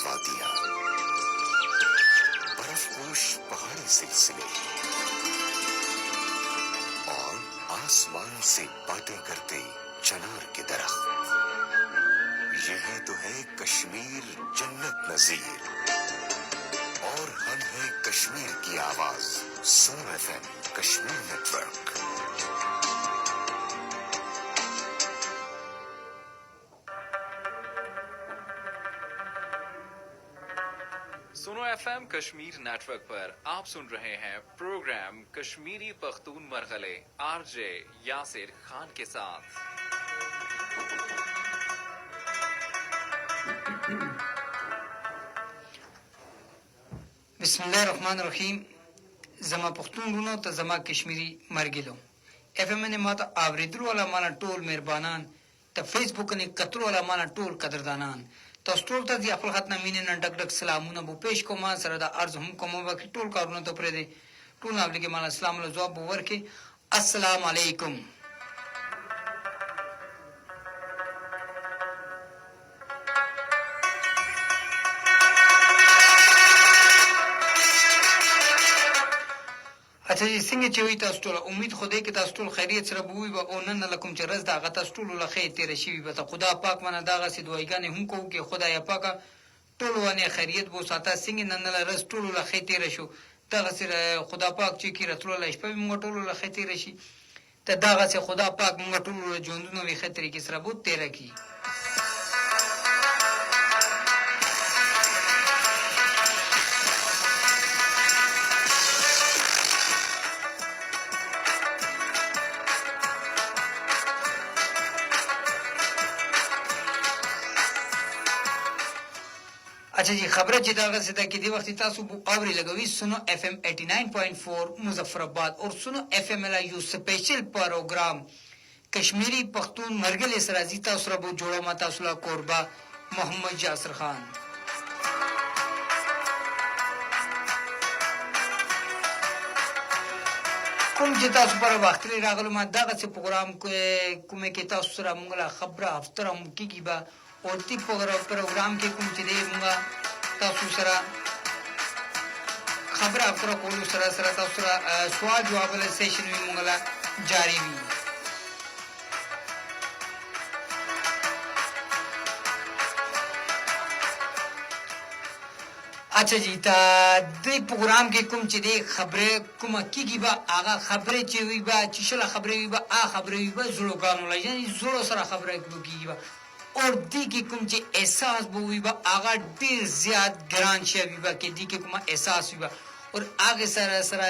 وادیاں، برف پوش پہاڑی سلسلے اور آسمان سے باتیں کرتے چنار کے درخت، یہ تو ہے کشمیر جنت نظیر، اور ہم ہیں کشمیر کی آواز، Suno F M Kashmir network. Suno F M Kashmir network پر آپ سن رہے ہیں پروگرام کشمیری پختون مرغلے آر جے یاسر خان کے ساتھ۔ بسم الله الرحمن الرحیم. زما پښتون ورونو ته زما کشمیری مرګلو اف ام نه ماته اوریدلو ولا مانا ټول مهربانان ته فیسبوک نه کتلو ولا مانا ټول قدردانان تاسو ټول ته د خپل خدمت مینه نن ډک ډک سلامونه بو پېښ کوم سره د عرض هم کوم وکي ټول کارونه ته پرې دي ټول نه لګي مال اسلام له جواب ورکي السلام علیکم. اچھا جی څنګه چې وي تاسو ټول امید خدای کې تاسو ټول خیریت سره بووي به او نن لکم چې رز دا غ تاسو ټول له خیر تیر شي به ته خدا پاک منه داغه سي دوایګانې هم کوو کې خدای پاک ټول ونه خیریت بو ساته څنګه نن له رز ټول له خیر تیر شو داغه سي خدا پاک چې کی راتلو له شپه موږ ټول له خیر تیر شي ته داغه سي خدا پاک موږ ټول له ژوندونو وي خطرې کې سره بو تیر کی. اچھا جی خبره چې داغه ستا کې دی وخت تاسو بو اوري لګوي سنو اف ام 89.4 مظفر آباد اور سنو اف ام لا یو سپیشل پروگرام کشمیری پختون مرګل سرازی تاسو سره بو جوړه ما تاسو لا قربا محمد یاسر خان. کوم چې تاسو پر وخت لري راغلو ما دغه څه پروګرام کومه کې تاسو سره موږ لا خبره افتره مو کیږي با اور تی پروگرام کې کوم چې دی موږ تاسو سره خبره افتره کولو سره سره تاسو سره سوال جواب له سیشن وی موږ لا جاری وي. اچھا جی تا دې پروګرام کې کوم چې دی خبره کومه کیږي با هغه خبره چې وي با چې شله خبره وي با هغه خبره وي با زړوګانو لای یعنی زړو سره خبره کیږي با اور دی کې کوم چې احساس بو وي با هغه ډیر زیات ګران شي وي با کې دی کې کوم احساس وي با اور هغه سره سره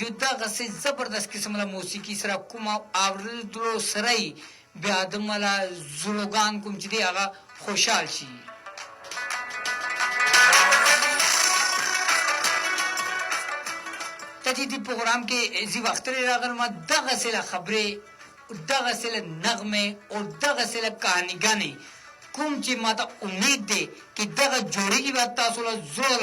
یو دغه سي زبردست قسم له موسیقي سره کوم اوریدلو سره بیا د ملا زړوګان کوم چې دی هغه خوشحال شي. تجدید پروگرام کې زی وخت لري راغلم دغه سره خبره دغه سره نغمه او دغه سره کہانیګانی کوم چې ماته امید ده چې دغه جوړیږي به تاسو له زول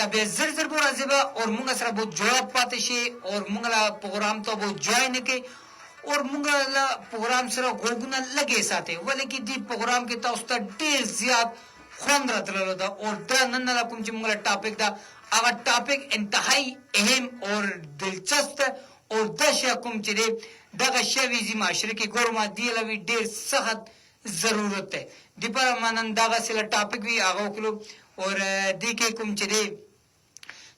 تبه زر زر بو راځي اور موږ سره بو جواب پاتې شي اور موږ لا پروگرام ته بو جوائن کې اور موږ لا پروگرام سره غوګونه لګي ساتي ولې کې دی پروگرام کې تاسو ته ډیر زیات خوند راتللو دا اور دا نن لا کوم چې موږ لا ټاپک دا هغه ټاپک انتهایی اهم اور دلچسپ اور دا شی کوم چې دغه شوی زی معاشره کې ګورما دی لوي ډیر سخت ضرورت ده دی پر مانن دغه سره ټاپک وی هغه کولو اور دی کې کوم چې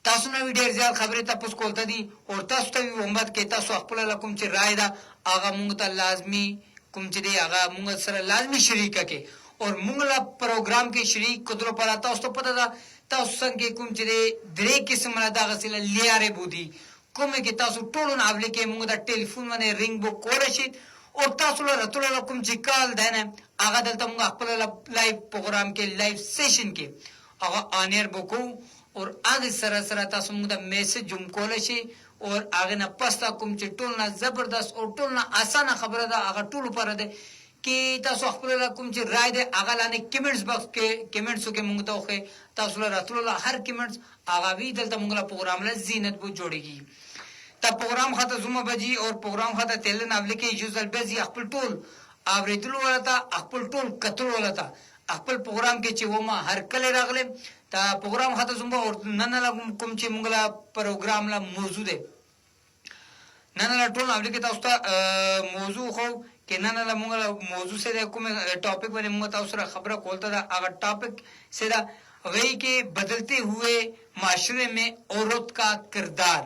تاسو نو ډیر زیات خبره تاسو کولته دي او تاسو ته امید کې تاسو خپل کوم چې رائے دا هغه موږ ته لازمی کوم چې دی هغه موږ سره لازمی شریک کې اور موږ لا پروگرام کې شریک کدرو پر تاسو ته پته ده تاسو څنګه کوم چې درې قسم نه دغه سره لیاره بودی کومه کې تاسو ټول نه اولی کې موږ د ټلیفون باندې رینګ بو کول شي او تاسو له راتلو کوم چې کال دنه هغه دلته موږ خپل لایو پروگرام کې لایو سیشن کې هغه انیر بو کو اور هغه سره سره تاسو موږ د میسج جوړ کول شي اور هغه نه پستا کوم چې ټول نه زبردست او ټول نه اسانه خبره ده هغه ټول پر ده کې تاسو خپل کوم چې رائے ده هغه لاندې کمنټس باکس کې کمنټس کې موږ ته وخه تاسو له راتلو هر کمنټس هغه وی دلته موږ له پروگرام له زینت بو جوړیږي تا پروگرام خاطر زومه بجی اور پروگرام خاطر تلن اولی کې یوزل بزی خپل ټول اوریدلو ولتا خپل ټول کتل ولتا خپل پروګرام کې چې و ما هر کله راغله تا پروګرام خاطر زموږ او نن لا کوم چې موږ لا پروګرام لا موضوع ده نن لا ټول اړیکې تاسو ته موضوع خو کې نن لا موږ موضوع سره کوم ټاپک باندې موږ تاسو سره خبره کولته دا هغه ټاپک سره وہی کہ بدلتے ہوئے معاشرے میں عورت کا کردار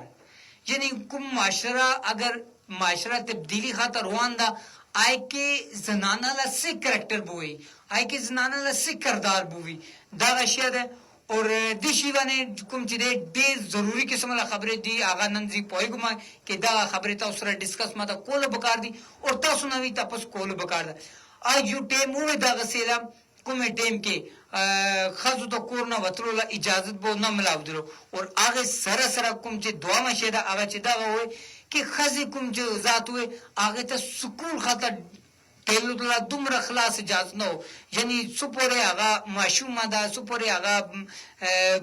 یعنی کم معاشرہ اگر معاشرہ تبدیلی خاطر روان دا آئے کہ زنانہ لا سے کریکٹر بوئی آئے کہ زنانہ لا سے کردار بوئی دا اشیاء ده اور دی شیوانه کوم چې ډېر ضروری قسم له خبرې دی هغه نن زی پوهیږم چې دا خبرې تاسو سره ډیسکس ماته کول بکار دي او تاسو نوې تاسو کول بکار ده آی یو ټیم وې دا غسیلا کومه ټیم کې خزو ته کور نه وتلو له اجازت بو نه ملاودلو او هغه سره سره کوم چې دوه مشه دا هغه چې دا وې کې خزي کوم چې ذات وې هغه ته سکون خاطر تیلو دلا دومره خلاص اجازت نو یعنی سپوره هغه ماشومه دا سپوره هغه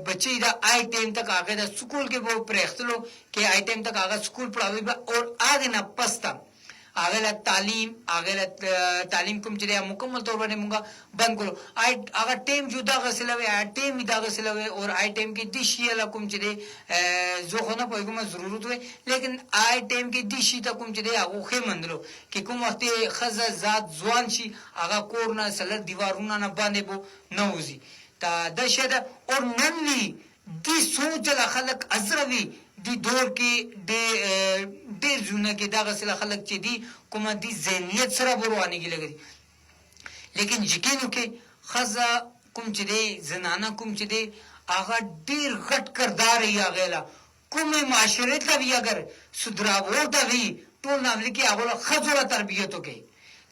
بچی دا آی ټیم تک هغه د سکول کې وو پرختلو کې آی ټیم تک هغه سکول پڑھاوي او هغه نه پستا هغه تعلیم کوم چې مکمل طور باندې مونږه بند کړو هغه ټیم جدا غسلوي ټیم دا غسلوي او آی ټیم کې د شي لا کوم چې زه خو نه پوهیږم ضرورت وي لیکن آی ټیم کې د شي ته کوم چې هغه خې مندلو کې کوم وخت خزه ذات ځوان شي هغه کور نه سلر دیوارونه نه باندې بو نه وځي تا د شه او ننلی دی سوچ له خلق ازروي دی دور کې ډېر ځونه کې دا غسله خلک چې دی کومه دی ذهنیت سره بروانیږي لګي لیکن یقینو کې خزه کوم چې دی زنانه کوم چې دی هغه ډېر غټ کردار یې هغه کومه معاشره ته وی اگر سدراو ته وی ټول نامل کې هغه خزه تربیته کوي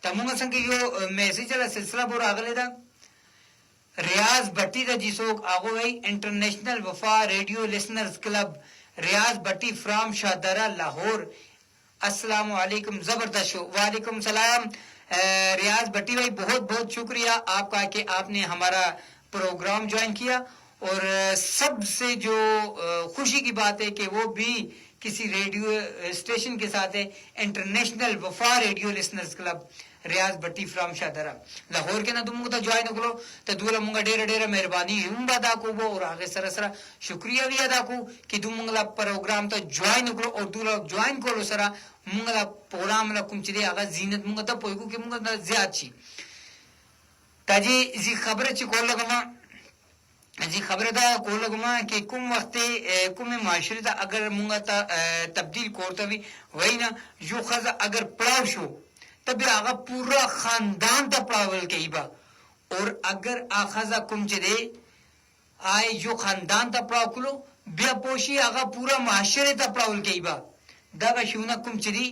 ته موږ څنګه یو میسج له سلسله بور راغلی دا ریاض بټی دا جسو هغه وی international Wafa radio listeners club Riaz Butti from Shahdara Lahore السلام علیکم زبردست شو وعلیکم السلام ریاض بٹی بھائی بہت بہت شکریہ آپ کا کہ آپ نے ہمارا پروگرام جوائن کیا اور سب سے جو خوشی کی بات ہے کہ وہ بھی کسی ریڈیو اسٹیشن کے ساتھ ہے international Wafa radio listeners club Riaz Butti from Shahdara Lahore کے نا تم مونږ ته جوائن وکړو ته دوله مونږ ډېره مهرباني هم ادا کوو او هغه سره سره شکریا وی ادا کوو چې دوی مونږ لا پروګرام ته جوائن وکړو او دوله جوائن کولو سره مونږ لا پروګرام لا کوم چې هغه زینت مونږ ته پوهیږو چې مونږ ته زیات شي تاجی زی خبره چې کول لګم جی خبره دا کول لګم چې کوم وخت کومه معاشره ته اگر مونږ ته تبدیل کوته وی وینا یو خزه اگر پړاو شو تب آغا پورا خاندان تا پڑاول کئی با اور اگر آخذا کم چے دے آئے جو خاندان تا پڑاو کلو بیا پوشی آغا پورا معاشرے تا پڑاول کئی با داگا شونا کم چے دی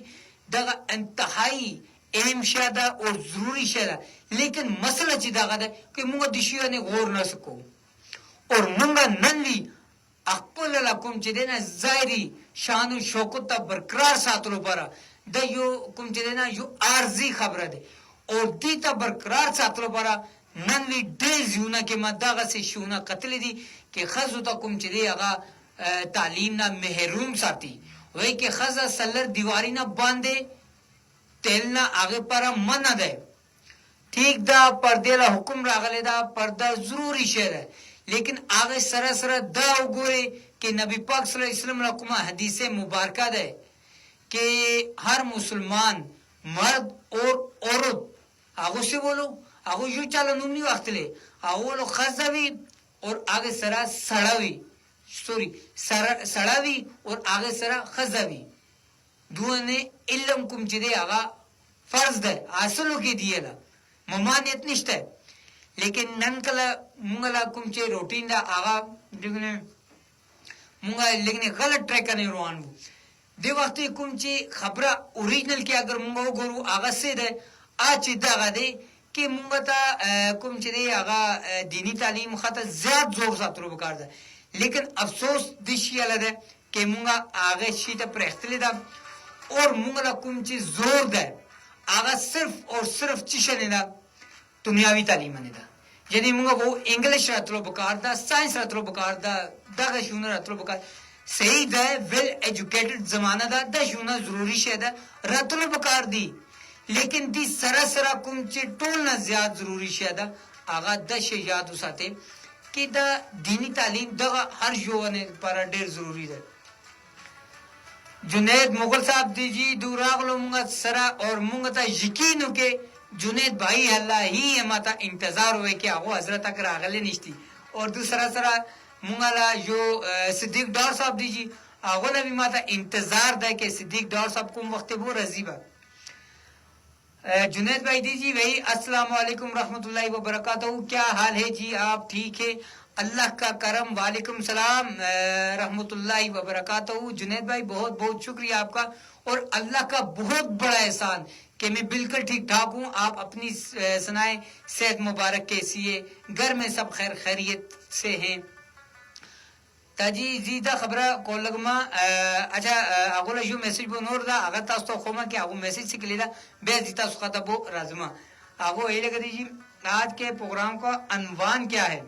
داگا انتہائی اہم شادا اور ضروری شادا لیکن مسئلہ چی داگا دا کہ مونگا دشیو نے غور نہ سکو اور مونگا ننلی اقبل اللہ کم چے دینا ظاہری شان و شوکت تا برقرار ساتلو پارا دا یو کوم چې نه یو ارزي خبره ده او دې ته برقرار ساتلو لپاره نن وی ډېر ځونه کې مدغه سي شونه قتل دي کې خزو ته کوم چې دی هغه تعلیم نه محروم ساتي وای کې خزه سلر دیواری نه باندې تل نه هغه پر من نه ده ٹھیک دا پردې له حکم راغلی دا پرده ضروری شی ده لیکن هغه سره سره دا وګوري کې نبی پاک صلی الله علیه وسلم له کومه حدیث مبارکه ده کہ ہر مسلمان مرد اور عورت آگو سے بولو آگو یو چالا نومی وقت لے آگو لو خزاوی اور آگے سرا سڑاوی سڑاوی اور آگے سرا خزاوی دونے علم کم چدے آگا فرض دے آسلو کی دیئے لا ممانیت نشتا ہے لیکن ننکلا مونگلا کم چے روٹین دا آگا مونگا لیکن غلط ٹریکا نہیں روان بو دی وخت کوم چې خبره اوریجنل کې اگر موږ وګورو هغه څه ده چې دغه دی کې موږ ته کوم چې دی هغه دینی تعلیم خاطر زیات زور ساتلو وکړ ده لیکن افسوس د شي ده کې موږ هغه شي ته پرختلی ده او موږ له کوم چې زور ده هغه صرف او صرف چې شنه ده دنیاوی تعلیم نه ده یعنی موږ وو انګلیش راتلو وکړ ده ساينس راتلو وکړ ده دغه شونه راتلو وکړ صحیح ده ویل ایجوکیٹڈ زمانہ دا دا شونا ضروری شے دا راتلو بکار دی لیکن دی سرا سرا کم چے ٹولنا زیاد ضروری شے دا هغه د شی یاد وساتئ چې د دینی تعلیم دغه هر ژوند لپاره ډیر ضروری ده. جنید مغل صاحب دی جی دوراغلو مونږ سره اور مونږ ته یقین وکړي جنید بھائی الله هی ماته انتظار وای کہ هغه حضرت تک راغلی نشتی. اور دوسرا سره مونږ لا جو صدیق ډار صاحب دی جی هغه له ماته انتظار ده کہ صدیق ډار صاحب کوم وخت وہ راضی با. جنید بھائی دی جی بھائی السلام علیکم رحمۃ اللہ وبرکاتہ، کیا حال ہے جی؟ آپ ٹھیک ہے؟ اللہ کا کرم. وعلیکم السلام رحمۃ اللہ وبرکاتہ. جنید بھائی بہت بہت شکریہ آپ کا، اور اللہ کا بہت بڑا احسان کہ میں بالکل ٹھیک ٹھاک ہوں. آپ اپنی سنائیں، صحت مبارک کیسی ہے؟ گھر میں سب خیر خیریت سے ہیں؟ تاجی زیدہ خبره کولګما اچھا هغه جو میسج بو نور دا هغه تاسو ته کومه کې هغه میسج سکلی دا به زیتا سخته بو رازما هغه یې لګی جی آج کے پروگرام کا عنوان کیا ہے؟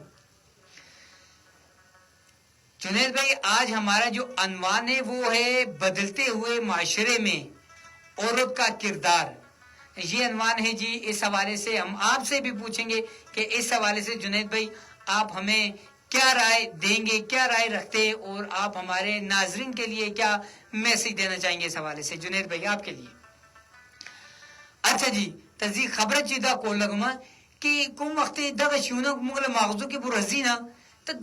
جنید بھائی آج ہمارا جو عنوان ہے وہ ہے بدلتے ہوئے معاشرے میں عورت کا کردار. یہ عنوان ہے جی. اس حوالے سے ہم آپ سے بھی پوچھیں گے کہ اس حوالے سے جنید بھائی آپ ہمیں کیا رائے دیں گے، کیا رائے رکھتے ہیں، اور آپ ہمارے ناظرین کے لیے کیا میسج دینا چاہیں گے اس حوالے سے؟ جنید بھائی آپ کے لیے. اچھا جی تصدیق خبر چیدہ کو لگما کہ کوم وقت دغه شیونه موږ له ماغزو کې برزینا ته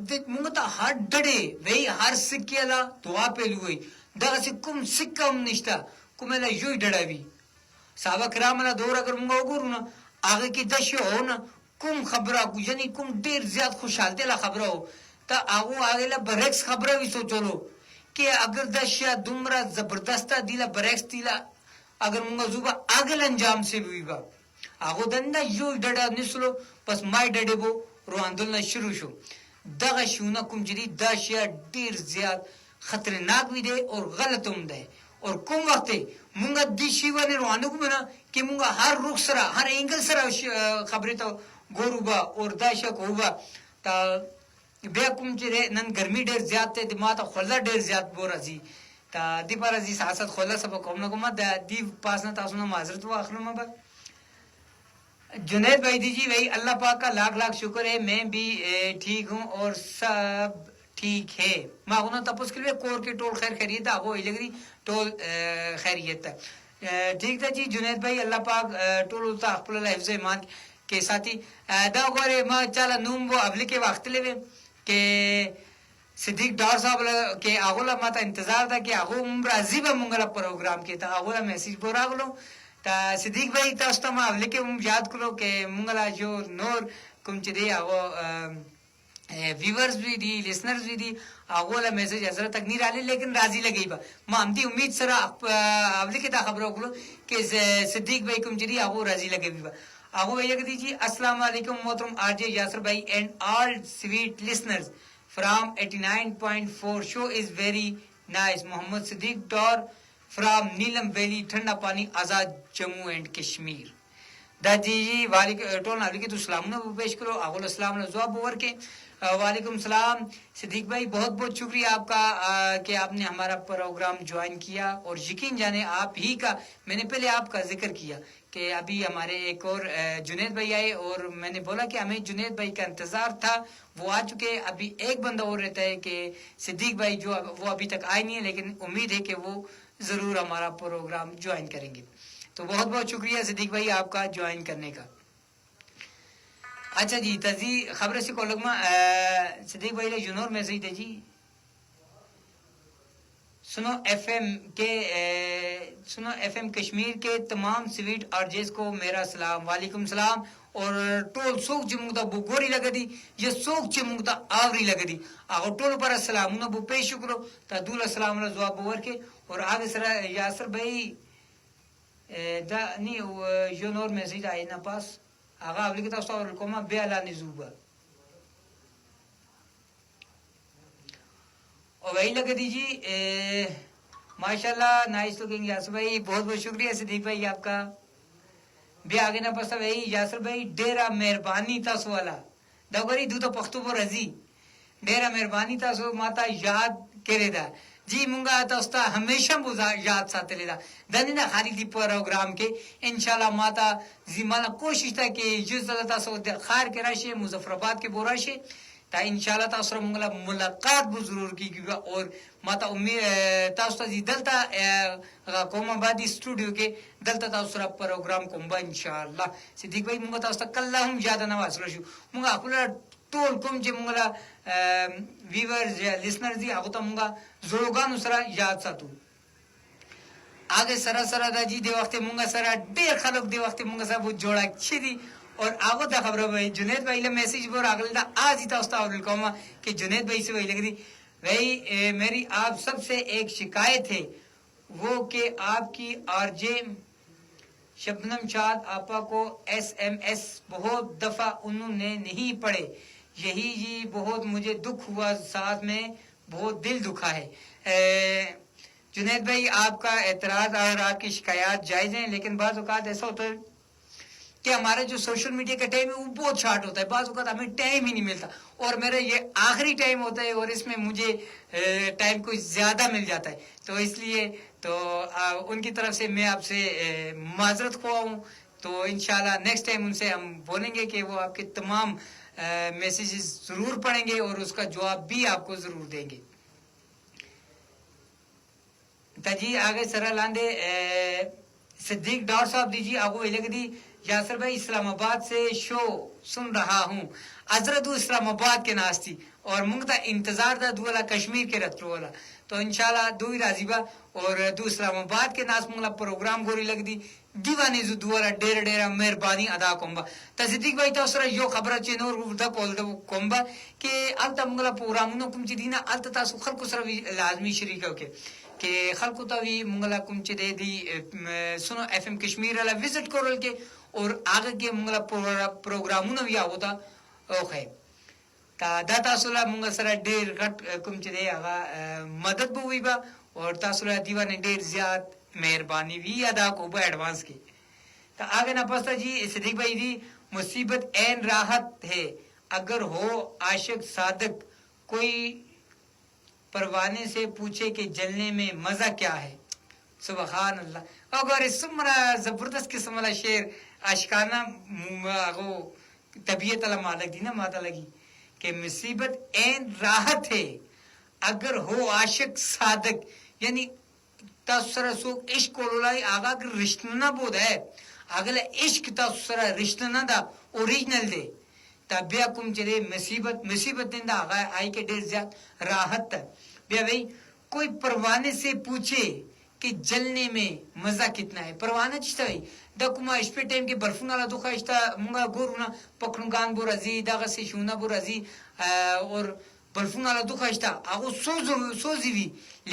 د موږ ته هر ډډه وی هر سکه لا دعا پهلوي دغه کوم سکه هم نشته کومه لا یوي ډډوي صحابه کرام له دور اگر موږ وګورو نه هغه کې د شیونه کوم خبره کو یعنی کوم ډیر زیات خوشاله لا خبره هو ته هغه له برعکس خبره وي سوچلو کہ اگر د شیا دومره زبردست دی له برعکس دی لا اگر موږ زوبه اگل انجام سے وي با هغه دنده یو ډډه نسلو پس مای ډډه بو رواندل شروع شو. دغه شونه کوم جدي دا شیا ډیر زیات خطرناک وي دی او غلط هم دی. اور کوم وخت مونږ د شی ونه روانو کوم نه چې مونږ هر رخ سره هر انګل سره خبرې ته ګورو با اور دا شک هوبا تا بیا کوم چې نن ګرمي ډیر زیات ته د ماته خلا ډیر زیات بو راځي تا دی پر ازي سیاست خلا سبا کوم نه کوم د دی پاسنه تاسو نه معذرت واخلم با. جنید بھائی دیجی بھائی اللہ پاک کا لاکھ لاکھ شکر ہے میں بھی ٹھیک ہوں اور سب ٹھیک ہے. ماغونا تپوس کے لیے کور کے ٹول خیر خیریت ہے وہ لگ رہی ٹول خیریت ہے. ٹھیک تھا جی جنید بھائی اللہ پاک ٹول ہوتا اخبر اللہ حفظ ایمان کے ساتھی دا گورے ما چالا نوم وہ ابلی کے وقت لے کہ صدیق ڈار صاحب کے آغولا ماتا انتظار تھا کہ آغو راضی با منگلا پروگرام کے تا آغولا میسیج بور آغلو تا صدیق بھائی تاسو ته ما لیکه مونږ یاد کړو کې مونږ لا جو نور کوم چې دی هغه ویورز بھی دی لسنرز بھی دی هغه له میسج حضرت تک نہیں رالی لیکن راضی لګی با ما هم دی امید سره لیکه دا خبر وکړو کې صدیق بھائی کوم چې دی هغه راضی لګی با هغه ویل دی جی السلام علیکم محترم آر جے یاسر بھائی and all sweet listeners from 89.4 show is very nice. Muhammad Siddique Dar from Neelum valley Thanda Pani Azad Jammu and Kashmir. دا جی وعلیکم ٹول علیکم تو سلام نہ پیش کرو اول السلام علیکم جواب اور کے وعلیکم السلام. صدیق بھائی بہت بہت شکریہ آپ کا کہ آپ نے ہمارا پروگرام جوائن کیا اور یقین جانے آپ ہی کا میں نے پہلے آپ کا ذکر کیا کہ ابھی ہمارے ایک اور جنید بھائی آئے اور میں نے بولا کہ ہمیں جنید بھائی کا انتظار تھا وہ آ چکے. ابھی ایک بندہ اور رہتا ہے کہ صدیق بھائی جو وہ ابھی تک آئے نہیں ہے لیکن امید ہے کہ وہ ضرور ہمارا پروگرام جوائن کریں گے. تو بہت بہت شکریہ صدیق بھائی آپ کا جوائن کرنے کا. اچھا جی تزی خبر سے کولگما صدیق بھائی نے جنور میسج دے جی سنو ایف ایم کشمیر کے تمام سویٹ آرجیز کو میرا سلام. وعلیکم السلام. اور ټول څوک چې موږ ته بوګوري لګدي یا څوک چې موږ ته اوري لګدي هغه ټول پر سلامونه بو پېښ کړو ته دول سلام له جواب ورکې اور هغه سره یاسر بھائی دا نی یو نور میسج آئی نه پاس هغه اولی کې تاسو اور کومه بیا لا نزوبه اور وہی لگدي جی ماشاءاللہ نائس لوکنگ یاسر بھائی بہت بہت شکریہ صدیق بھائی آپ کا. بیا آگے نہ پسا بھائی یاسر بھائی ډیره مهرباني تاسو والا دا غوري دوته پښتو پر راځي ډیره مهرباني تاسو ماته یاد کړی دا جی مونږه تاسو ته همیشه مو یاد ساتلی ده د نن خاري دی پروګرام کې ان شاء الله ماته زمانه کوشش ده کې جز تاسو د خار کې راشي مظفر آباد کې بورا شي تا ان شاء الله تاسو سره مونږه ملاقات به ضرور کیږي او ماته امید تاسو ته دلته کوم آبادی سټوډیو کې دلته تاسو سره پروګرام کوم به ان شاء الله صدیق بھائی مونږه تاسو ته کله هم یاد نه واسره شو مونږه خپل ټول کوم چې مونږه ویورز یا لسنرز دي هغه ته مونږه زړوګانو سره یاد ساتو آگے سره سره دا جی دی وخت مونږه سره ډېر خلک دی وخت مونږه سره بہت جوړا چي دي اور آگو دا خبر بھائی جنید بھائی له میسج بور اگل دا آج ہی تاسو ته اورل کوم کہ جنید بھائی سے وہی لگ دی بھائی میری آپ سب سے ایک شکایت ہے وہ کہ آپ کی آرجے شبنم شاد آپا کو ایس ایم ایس بہت دفعہ انہوں نے نہیں پڑھے یہی جی بہت مجھے دکھ ہوا ساتھ میں بہت دل دکھا ہے جنید بھائی آپ کا اعتراض اور آپ کی شکایات جائز ہیں لیکن بعض اوقات ایسا ہوتا ہے کہ ہمارا جو سوشل میڈیا کا ٹائم ہے وہ بہت شارٹ ہوتا ہے بعض اوقات ہمیں ٹائم ہی نہیں ملتا اور میرا یہ آخری ٹائم ہوتا ہے اور اس میں مجھے ٹائم کچھ زیادہ مل جاتا ہے تو اس لیے تو ان کی طرف سے میں آپ سے معذرت خواہ ہوں تو انشاءاللہ نیکسٹ ٹائم ان سے ہم بولیں گے کہ وہ آپ کے تمام میسیجز ضرور پڑھیں گے اور اس کا جواب بھی آپ کو ضرور دیں گے جی آگے سرا لاندے صدیق ڈار صاحب دیجیے آپ کو لگ دی یاسر بھائی اسلام آباد سے شو سن رہا ہوں حضرت اسلام آباد کے ناس تھی اور منگتا انتظار دا دولا کشمیر کے رتر والا تو انشاءاللہ دوی راضی با اور دو اسلام آباد کے ناس منگلا پروگرام گوری لگ دی دیوانی زو دولا ڈیر ڈیرہ مہربانی ادا کومبا تا صدیق بھائی تا سره یو خبره چې نور ورته کول د کومبا کې الته منگلا پروگرامونو کوم چې دینه الته تاسو خلکو سره لازمی شریک وکړي کہ خلکو ته وی منگلا کوم چې دی سنو ایف ایم کشمیر والا وزٹ کورل کې اور آگے کے منگلا پروگرامونو وی آوتا اوخه تا دا تاسو له منگا سره ډیر غټ کوم چې دی هغه مدد به وی با اور تاسو له دیوانه ډیر زیات مہربانی بھی ادا کو با ایڈوانس کی تا آگے نہ پستا جی صدیق بھائی دی مصیبت این راحت ہے اگر ہو عاشق صادق کوئی پروانے سے پوچھے کہ جلنے میں مزہ کیا ہے سبحان اللہ اگر سمرا زبردست قسم والا شعر عاشقانہ طبیعت اللہ مالک دی نا ماتا لگی کہ مصیبت این راحت ہے اگر ہو عاشق صادق یعنی تاسو سو عشق ولای آگا کہ رشتہ نہ بود ہے اگلا عشق تاسو رشتہ نہ دا اوریجنل دے تبیا کوم چلے مصیبت دیندا آگا آئی کے ډیر زیات راحت بیا بھائی کوئی پروانے سے پوچھے کہ جلنے میں مزہ کتنا ہے پروانه چشته وي د کومه شپې ټایم کې برفونه لا دوه اشته مونږه ګورونه پکړنګان بو راځي دغه سي شونه بو راځي اور برفونه لا دوه اشته هغه سوزي وي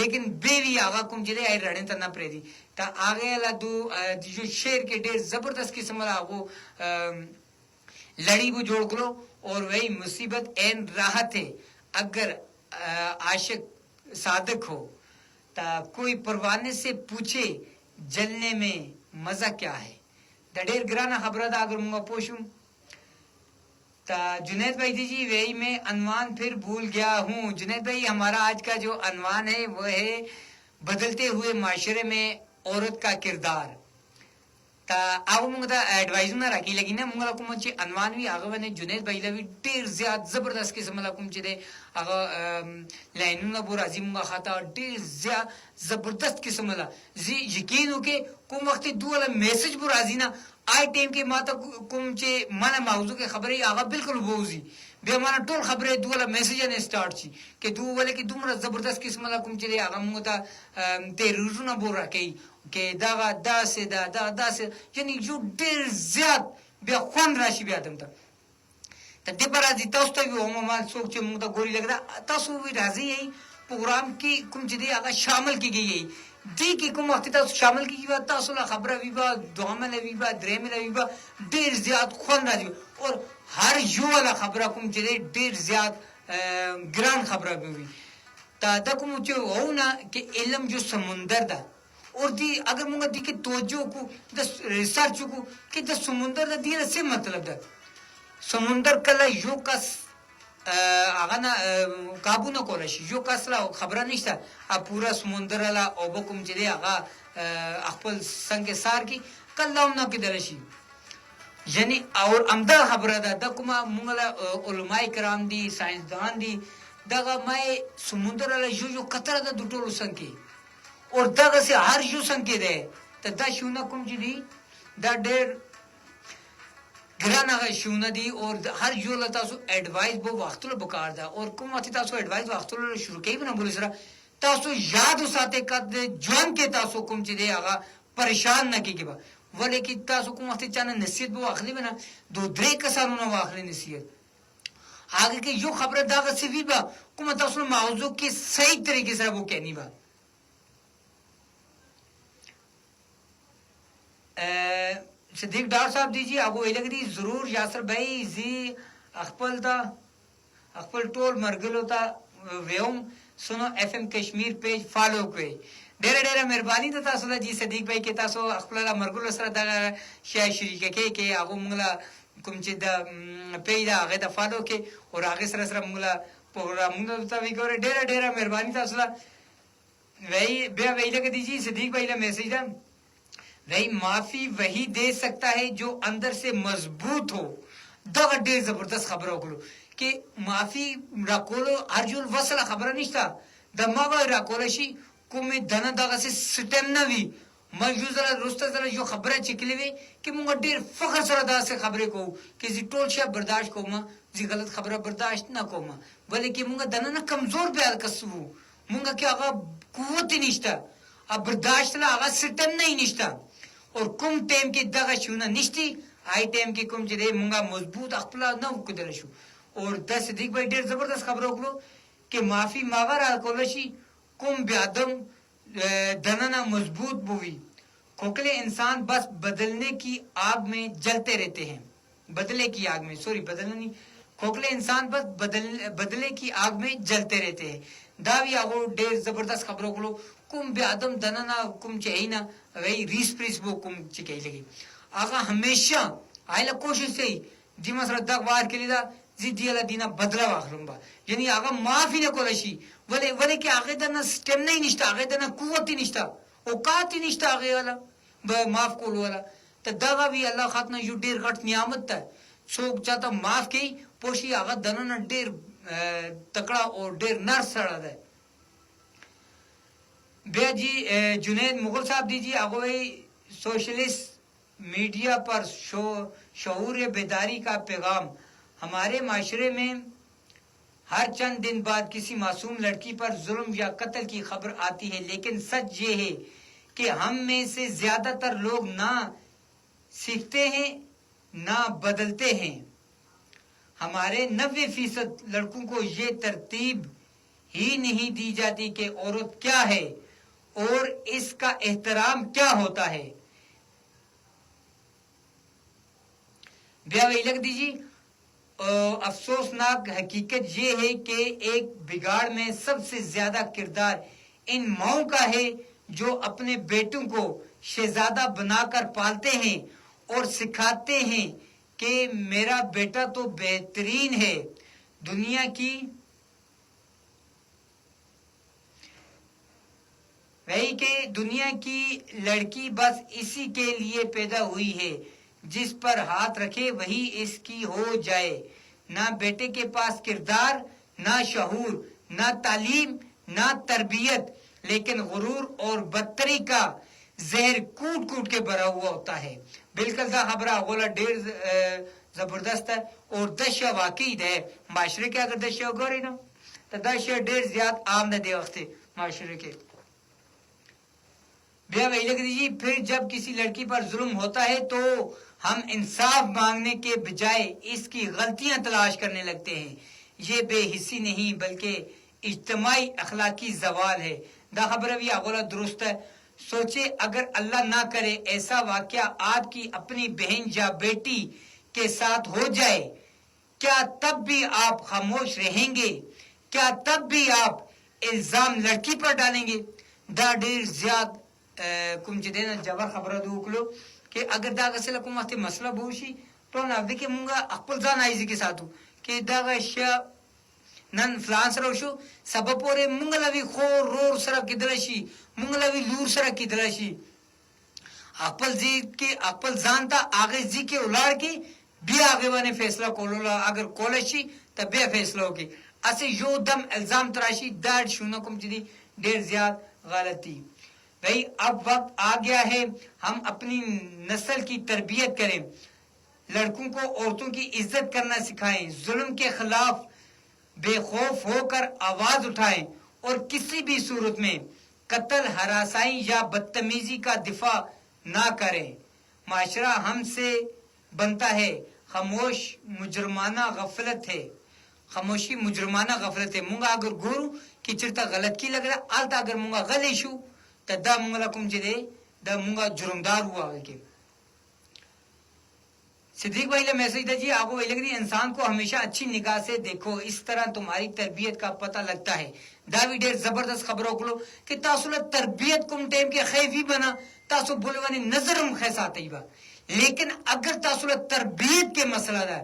لیکن بیوی هغه کوم چې دی رڼې ته نه پرې دي تا هغه لا دو جو شعر کې ډېر زبردست قسم لا هغه لڑی بو جوړ کړو اور وہی مصیبت این راحت ہے اگر عاشق صادق ہو تا کوئی پروانے سے پوچھے جلنے میں مزہ کیا ہے دا ډیر ګرانه خبره ده اگر موږ پوښوم تا جنید بھائی دیجی وہی میں عنوان پھر بھول گیا ہوں جنید بھائی ہمارا آج کا جو عنوان ہے وہ ہے بدلتے ہوئے معاشرے میں عورت کا کردار تا هغه موږ ته اډوایزونه راکې لګي نه موږ کوم چې عنوان وی هغه باندې جنید بھائی لوي ډیر زیات زبردست قسم لا کوم چې دی هغه لاینونه بو راځي موږ خاطر ډیر زیات زبردست قسم لا زی یقین وکي کوم وخت دوله میسج بو راځي نه آی ټیم کې ماته کوم چې مانه موضوع کې خبرې هغه بالکل بوزي بیا مانه ټول خبرې دوله میسج نه سٹارټ شي کې دوله کې دومره زبردست قسم لا کوم چې دی هغه موږ ته تیرونه بو راکې کہ داغا دا سے دا سے یعنی جو ډیر زیات بیا خوند راشي بیا دم ته ته دې پر راځي تاسو ته یو عموما څوک چې موږ ته ګوري لګدا تاسو وی راځي یي پروګرام کې کوم چې دی هغه شامل کیږي دی کې کوم وخت تاسو شامل کیږي تاسو لا خبره وی با دوامه وی با درېمه وی با ډیر زیات خوند راځي اور هر یو لا خبره کوم چې دی ډیر زیات ګران خبره وي تا دا کوم چې وونه کې علم جو سمندر ده اور دی اگر مونږ دی کې توجه کو د ریسرچ کو کې د سمندر د دې څه مطلب ده سمندر کله یو کس هغه نه قابو نه کولی شي یو کس له خبره نشته پوره سمندر له اوبه کوم چې دی هغه خپل څنګه سار کی کله هم نه کېدلی شي یعنی اور همدا خبره ده دا کومه موږ له علماء کرام دي ساینسدان دي دغه مای سمندر له یو قطره ده د ټولو څنګه اور دغسې هر یو څنګه دی ته دا شیونه کوم چې دي دا ډېر ګران هغه شیونه دي اور هر یو له تاسو اډوایس به واخلو پکار ده اور کوم وخت تاسو اډوایس واخلو شروع کوي نه بولی سره تاسو یاد وساتئ کد ژوند کې تاسو کوم چې دی هغه پریشان نه کیږي به ولې کې تاسو کوم وخت چانه نصیحت به واخلي به نه دو درې کسانو نه واخلي نصیحت هغه کې یو خبره دغسې وي به کومه تاسو موضوع کې صحیح طریقې سره به کہنی به صدیق ڈاکٹر صاحب دیجیے ابو ویلک دی ضرور یاسر بھائی زی خپل ټول مرګلو ته ویم Suno F M Kashmir page follow کړئ ډېره مهرباني ده تاسو ته جی صدیق بھائی کې تاسو خپل مرګلو سره دغه شی شریک کې هغه موږ کوم چې د پیج دا هغه ته فالو کې او هغه سره موږ پروګرامونه ته وګورئ ډېره مهرباني تاسو ته وی بیا ویلک دیجیے صدیق بھائی له میسج ده وہی معافی وہی دے سکتا ہے جو اندر سے مضبوط ہو دغه ډېر زبردست خبره وکړو کې معافی راکولو ارجل وصله خبره نشته د ماغه راکول شي کومې دنه دغه سیستم نه وي مجوزره رسته سره یو خبره چکلی وي کې مونږ ډېر فخر سره داسې خبرې کوو کې زی ټول شی برداشت کوم زی غلط خبره برداشت نه کوم ولې کې مونږ دنه نه کمزور بیان کسو مونږ کې هغه قوت نشته ا برداشت له هغه سیستم نه نشته اور کوم ټیم کې دغه شونه نشتی آی ټیم کې کوم چې دی مونږه مضبوط خپل نه وکړل شو اور د صدیق بھائی ډېر زبردست خبره وکړو کې معافی ماغه را کول شي کوم بیا دم دننا مضبوط بوی کھوکھلے انسان بس بدلنے کی آگ میں جلتے رہتے ہیں بدلے کی آگ میں سوری بدلنا نہیں کھوکھلے انسان بس بدلے کی آگ میں جلتے رہتے ہیں داوی هغه ډېر زبردست خبره وکړو کوم بیا ادم دننا کوم چې اینا وی ریس پریس بو کوم چې کوي لګي هغه همیشه آیله کوشش کوي دی مسره دغه وار کړی دا زیدی له دینه بدلا واخلم با یعنی هغه معافی نه کول شي ولې کې هغه دنه سټم نه نشته هغه دنه قوت نشته اوقات نشته هغه ولا به معاف کول ولا ته دغه وی الله خاطر یو ډېر غټ نعمت ته څوک چاته معاف کوي پوشي هغه دنه ډېر تکڑا اور ډېر نر سره ده بیا جی جنید مغل صاحب دیجیے اغوئی سوشلسٹ میڈیا پر شعور بیداری کا پیغام ہمارے معاشرے میں ہر چند دن بعد کسی معصوم لڑکی پر ظلم یا قتل کی خبر آتی ہے لیکن سچ یہ ہے کہ ہم میں سے زیادہ تر لوگ نہ سیکھتے ہیں نہ بدلتے ہیں ہمارے 90% لڑکوں کو یہ ترتیب ہی نہیں دی جاتی کہ عورت کیا ہے اور اس کا احترام کیا ہوتا ہے بیا وہی لگ دیجیے افسوسناک حقیقت یہ ہے کہ ایک بگاڑ میں سب سے زیادہ کردار ان ماؤں کا ہے جو اپنے بیٹوں کو شہزادہ بنا کر پالتے ہیں اور سکھاتے ہیں کہ میرا بیٹا تو بہترین ہے دنیا کی وہی کہ دنیا کی لڑکی بس اسی کے لیے پیدا ہوئی ہے جس پر ہاتھ رکھے وہی اس کی ہو جائے نہ بیٹے کے پاس کردار نہ شعور نہ تعلیم نہ تربیت لیکن غرور اور بدتری کا زہر کوٹ کوٹ کے بھرا ہوا ہوتا ہے بالکل دا خبرہ غولا ډیر زبردست ہے اور دشیا واقعی ہے معاشرے کے اگر دشیا گوری نا تو دشیا ډیر زیاد عام نہ دے وقت معاشرے کے بیا وہی لگ دیجیے پھر جب کسی لڑکی پر ظلم ہوتا ہے تو ہم انصاف مانگنے کے بجائے اس کی غلطیاں تلاش کرنے لگتے ہیں یہ بے حسی نہیں بلکہ اجتماعی اخلاقی زوال ہے دا خبر بھی اغلا درست ہے سوچے اگر اللہ نہ کرے ایسا واقعہ آپ کی اپنی بہن یا بیٹی کے ساتھ ہو جائے کیا تب بھی آپ خاموش رہیں گے کیا تب بھی آپ الزام لڑکی پر ڈالیں گے دا ډیر زیاد کوم چې دینه جبر خبره دو وکړو کې اگر دا غسل کوم وخت مسله بوشي ټول نه دي کې مونږه خپل ځان ایزي کې ساتو کې دا غشیا نن فلان سره شو سبب پورې مونږ لوي خور رور سره کېدلی شي مونږ لوي لور سره کېدلی شي خپل ځي کې خپل ځان ته هغې ځي کې ولاړ کې بیا هغې باندې فیصله کولو اگر کولی شي ته بیا فیصله وکړي اسې یو دم الزام ته راشي دا شونه کوم چې دي ډېر زیات غلطی بھائی اب وقت آ گیا ہے ہم اپنی نسل کی تربیت کریں لڑکوں کو عورتوں کی عزت کرنا سکھائیں ظلم کے خلاف بے خوف ہو کر آواز اٹھائیں اور کسی بھی صورت میں قتل ہراسائی یا بدتمیزی کا دفاع نہ کریں معاشرہ ہم سے بنتا ہے خاموش مجرمانہ غفلت ہے خاموشی مجرمانہ غفلت ہے مونږ اگر ګورو چې چېرته غلط کی لګ رہا هلته اگر مونږ غلی شو ته دا مونږ له کوم چې دی دا مونږ جرمدار ہوا هغې کې صدیق بھائی نے میسج دیا جی آپ کو وہی لگ رہی انسان کو ہمیشہ اچھی نگاہ سے دیکھو اس طرح تمہاری تربیت کا پتہ لگتا ہے دا بھی ډېر زبردست خبرو کړو کہ تاسو له تربیت کوم ټیم کې خیفی بنا تاسو بولوانی نظرم خیساتې با لیکن اگر تاسو له تربیت کې مسله ده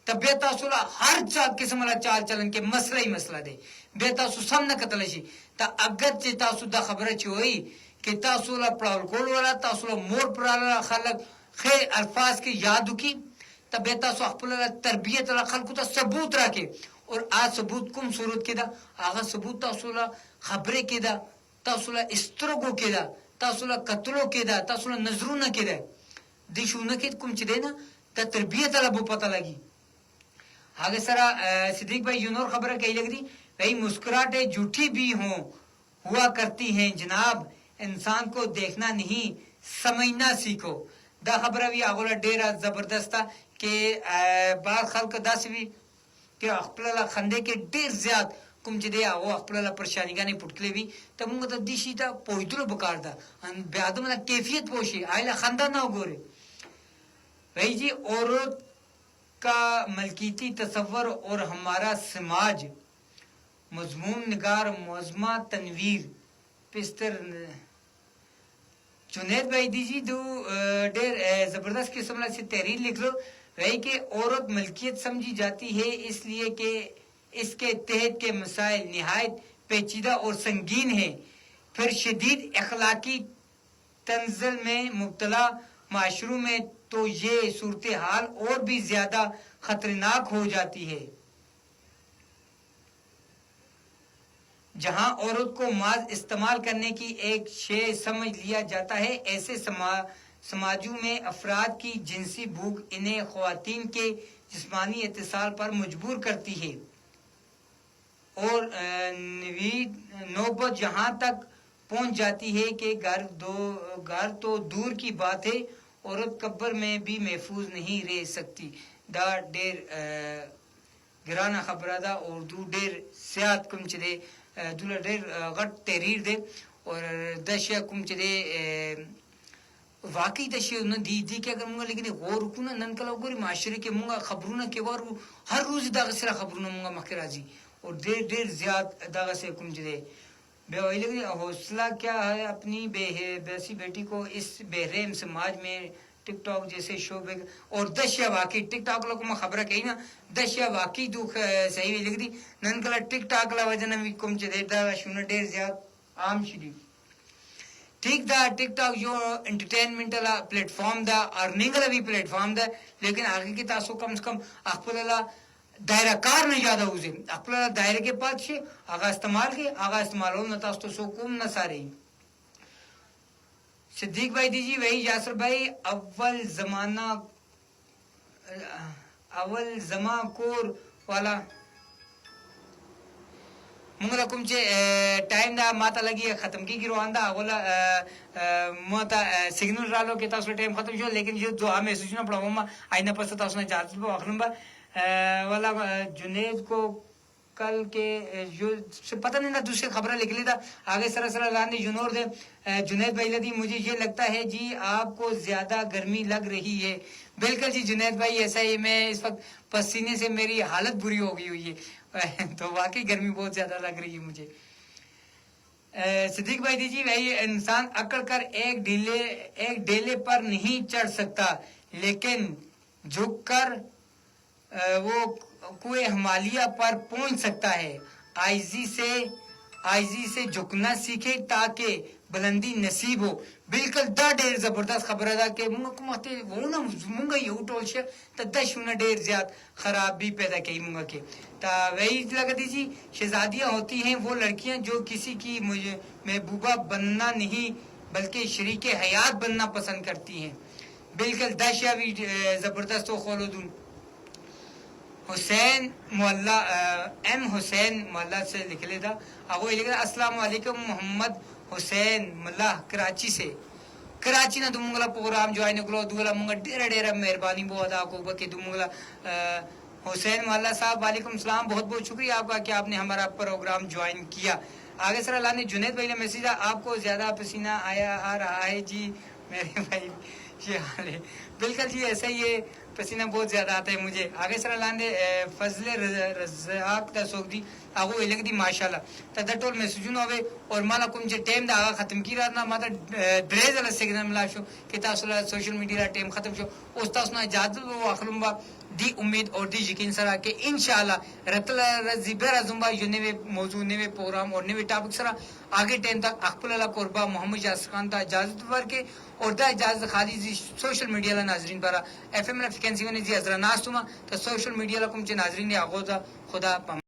ته بیا تاسو له هر چا قسم له چال چلن کې مسله ہی مسله ده بیا تاسو سم نه کتلی شي ته اگر چې تاسو دا خبره چې وایي کہ تاسو له پړاول کول والا تاسو له مور پړاله خلک خیر الفاظ کې یاد وکړي ته بیا تاسو خپل تربیت له خلکو ته ثبوت راکړي اور آ ثبوت کوم صورت کې ده هغه ثبوت تاسو له خبرې کې ده تاسو له سترګو کې ده تاسو له کتلو کې ده تاسو له نظرونو کې ده دې شونه کې کوم چې دی نه د تربیت له بو پتہ لگی آگے سرا صدیق بھائی یوں اور خبر کہی لگ رہی بھائی مسکراہٹیں جھوٹی بھی ہوا کرتی ہیں جناب انسان کو دیکھنا نہیں سمجھنا سیکھو دا خبر بھی آگولا ډیره زبردست تھا کہ بعض خلق داسې وي کہ خپل خنده کې ډیر زیات کوم چې دی هغه خپل پریشانیګانې پټ کړې وي ته موږ ته دې شي ته پوهېدلو پکار ده بیا د مله کیفیت پوه شي هغې خنده نه وګورې بھائی جی عورت کا ملکیتی تصور اور ہمارا سماج مضمون نگار معظمہ تنویر پستر جنید بھائی دیجی دو ډیر زبردست قسم سے تحریر لکھ لو بھائی کہ عورت ملکیت سمجھی جاتی ہے اس لیے کہ اس کے تحت کے مسائل نہایت پیچیدہ اور سنگین ہیں پھر شدید اخلاقی تنزل میں مبتلا معاشروں میں تو یہ صورتحال اور بھی زیادہ خطرناک ہو جاتی ہے جہاں عورت کو محض استعمال کرنے کی ایک شے سمجھ لیا جاتا ہے ایسے سماجوں میں افراد کی جنسی بھوک انہیں خواتین کے جسمانی اتصال پر مجبور کرتی ہے اور نوبت جہاں تک پہنچ جاتی ہے کہ گھر تو دور کی بات ہے عورت قبر میں بھی محفوظ نہیں رہ سکتی دا ډیر ګرانه خبره ده اردو ډیر زیات کوم چې دی دوله ډیر غټ تحریر دی اور دا شی کوم چې دی واقعي دا شی نه دی کې اگر موږ لیکنې غور وکړو نه نن کله وګورئ معاشره کې موږ خبرونه کې وارو هر روز دغسې خبرونه موږ مخکې راځي اور ډیر زیات دغسې کوم چې دی بے ویلے حوصلہ کیا ہے اپنی بیسی بیٹی کو اس بحرم سماج میں ٹک ٹاک جیسے شعبے اور دشیا واقعی ٹک ٹاک لوگ میں خبر کہی نا دشیا واقعی دکھ صحیح لکھ دی نن کلا ٹک ٹاک لا وجہ بھی کم چ دے دا شونه ډیر زیات عام شدی ٹھیک دا ٹک ٹاک جو entertainment law plate form the earning لا بھی پلیٹ فارم دا لیکن آگے کی تاسو کم سے کم خپل لا دائرہ کار نه یاد اوځي خپل دایره کې پات شي هغه استعمال کې هغه استعمالول نه تاسو سو کوم نه ساري صدیق بھائی دیجی وہی یاسر بھائی اول زمان کور والا موږ کوم چې ټایم دا ماته لګي ختم کیږي روان دا اوله ماته سیګنل رالو کې تاسو ټایم ختم شو لیکن جو دعا میسجونه پڑھاوم آینده پس تاسو نه اجازه به واخلم والا جنید کو کل کے جو پتہ نہیں نا دوسری خبریں لکھ لی تھا آگے سراسر لاندی جنور دے جنید بھائی لدی مجھے یہ لگتا ہے جی آپ کو زیادہ گرمی لگ رہی ہے بالکل جی جنید بھائی ایسا ہی میں اس وقت پسینے سے میری حالت بری ہو گئی ہوئی ہے تو واقعی گرمی بہت زیادہ لگ رہی ہے مجھے صدیق بھائی دیجیے بھائی انسان اکڑ کر ایک ڈیلے پر نہیں چڑھ سکتا لیکن جھک کر وہ کوئی ہمالیہ پر پہنچ سکتا ہے. آئزی سے جھکنا سیکھے تاکہ بلندی نصیب ہو. بالکل دا ډیر زبردست خبره ده کہ مونږ کوم وخت وونه مونږ یو ټول شه ته د شونه ډیر زیات خرابی پیدا کوي مونږ کې. تا وہی لگا دیجیے شہزادیاں ہوتی ہیں وہ لڑکیاں جو کسی کی محبوبہ بننا نہیں بلکہ شریک حیات بننا پسند کرتی ہیں. بالکل داشیا بھی زبردست و خولودون. حسین مولا ایم حسین مولا سے لکھ لیتا اب وہ لکھ السلام علیکم محمد حسین ملا کراچی سے. کراچی نہ دمنگلا پروگرام جو آئین کلو دولا منگا ڈیرا ڈیرا مہربانی بہت آپ کو کہ دمنگلا حسین مولا صاحب وعلیکم السلام. بہت بہت شکریہ آپ کا کہ آپ نے ہمارا پروگرام جوائن کیا. آگے سر اللہ نے جنید بھائی نے میسیج آپ کو زیادہ پسینہ آ رہا ہے. جی میرے بھائی یہ حال ہے. بالکل جی ایسا ہی ہے پسینہ بہت زیادہ آتا ہے مجھے. آگے سر اللہ نے فضل رزاق دا سوک دی آگو الگ دی ماشاءاللہ تا دا ٹول میسیجون ہوئے اور مالا کم چے ٹیم دا آگا ختم کی رہا ماتا دریز اللہ سیگنال ملا شو کہ تاسولا سوشل میڈیا ٹیم ختم شو اس تاسونا اجازت و اخلوم با دی امید اور دی یقین سرا کہ انشاءاللہ رتل رزیبر ازم با یو نوے موضوع نوے پروگرام اور نوے ٹاپک سرا آگے ٹیم تک اخبر اللہ قربہ محمد یاسر خان تا اجازت ور کے اور دا اجازت خالی زی سوشل میڈیا لا ناظرین پارا ایف ایم فریکوینسی ونی زی ازرا ناس توما تا سوشل میڈیا لا کم چے ناظرین دی آغوزا خدا پام